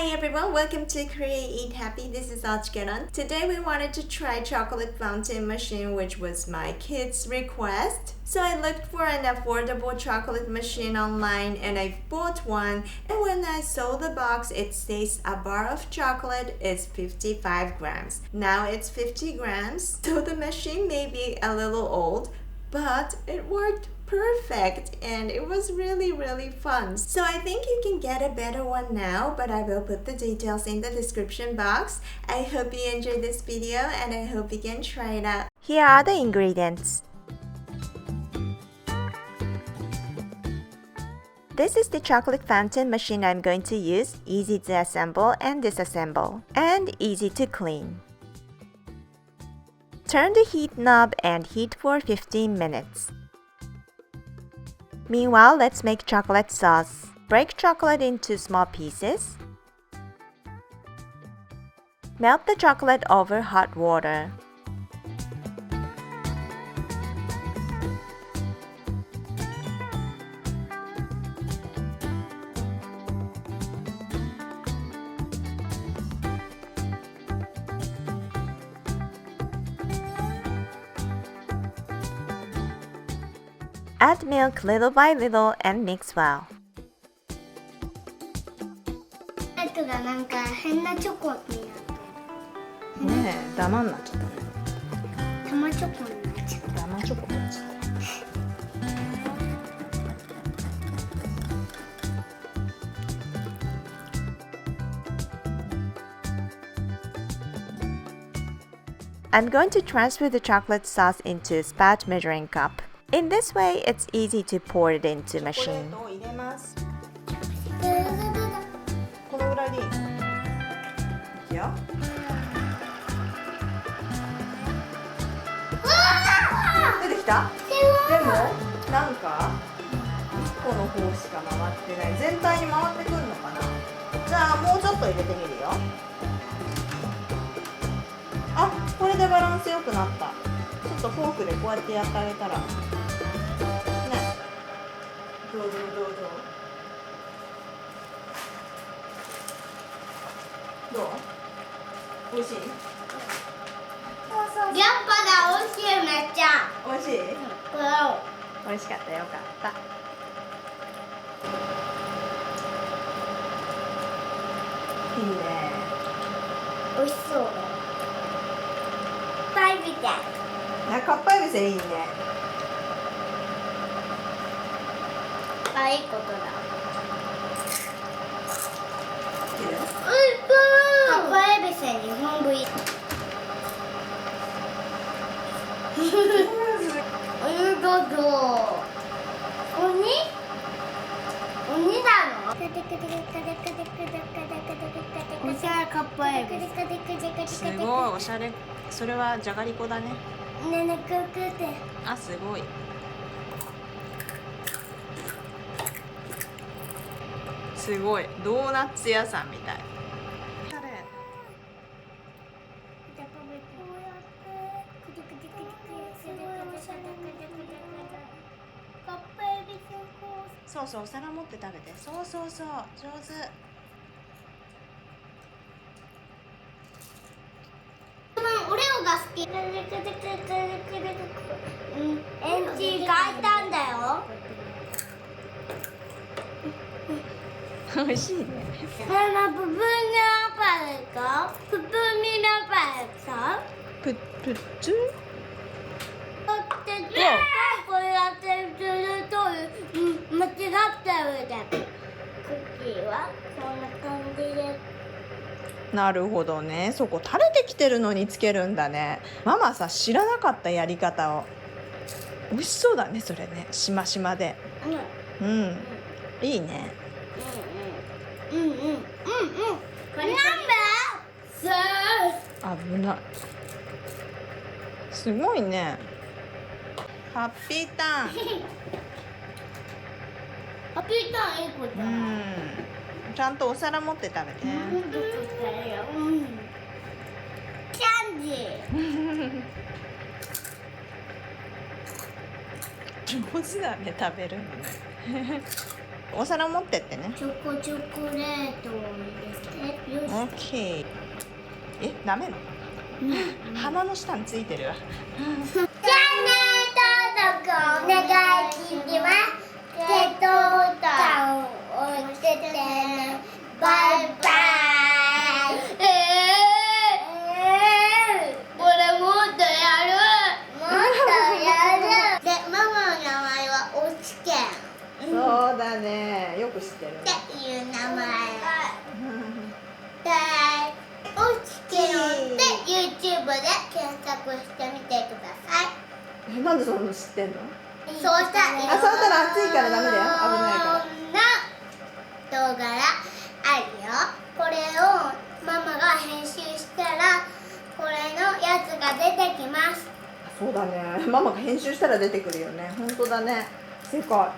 Hi everyone, welcome to Create Eat Happy. This is OCHIKERON. Today we wanted to try chocolate fountain machine, which was my kids' request. So I looked for an affordable chocolate machine online and I bought one. And when I saw the box, it says a bar of chocolate is 55 grams. Now it's 50 grams. So the machine may be a little old, but it worked perfect and it was really fun. So I think you can get a better one now, but I will put the details in the description box. I hope you enjoyed this video and I hope you can try it out. Here are the ingredients. This is the chocolate fountain machine I'm going to use, easy to assemble and disassemble, and easy to clean. Turn the heat knob and heat for 15 minutes. Meanwhile, let's make chocolate sauce. Break chocolate into small pieces. Melt the chocolate over hot water. Add milk little by little and mix well. がなんか変なチョコになってる。ねえ、ダマになっちゃったね。玉チョコになっちゃった。ダマチョコになっちゃった。I'm going to transfer the chocolate sauce into a spat measuring cup. In this way, it's easy to pour it into machine. このぐらいでいい。いくよ。出てきた？でもなんか1個の方しか回ってない。全体に回ってくるのかな。じゃあもうちょっと入れてみるよ。あ、これでバランス良くなった。ちょっとフォークでこうやってやってあげたら。どうぞ。どう？美味しい？やっぱだ、美味しいめっちゃ。美味しい？美味しかったよかった。いいね。美味しそう。パイみたい。かっぱえびせいいね。あ、いいことだ。かっぱえびせん日本部いい。どうぞ。鬼なの？おしゃれかっぱえび。すごいおしゃれ。それはじゃがりこだね。ねえねえ、くって。あ、すごい。すごいドーナツ屋さんみたい。そうそう、お皿持って食べて。そう上手。オレオが好き。エンジン変えたんだよ。美味しいね。ププニャパレか？ププニャパレさ？プッチュ？これやってると間違ってるじゃん。クッキーはこんな感じで。なるほどね。そこ垂れてきてるのにつけるんだね。ママさ知らなかったやり方を。美味しそうだねそれね。しましまで。うん。いいね。これなんで？危ない。すごいね。ハッピーターン。ハッピーターンいい子じゃん。ちゃんとお皿持って食べて。キャンディー。上手だね食べるのね。お皿持ってってね。チョコレートを入れて。OK。え、舐める？鼻の下についてるわ。チャンネル登録お願いします。グッドボタンを押してね。バイバイ。これもっとやる。もっとやる。で、ママの名前はおちけん。そうだね。よく知ってるね。っていう名前。おちけろんで YouTube で検索してみてください。なんでそんなの知ってんの？そうしたらそうしたら熱いからダメだよ。危ないから。動画があるよ。これをママが編集したらこれのやつが出てきます。そうだね。ママが編集したら出てくるよね。本当だね。正解。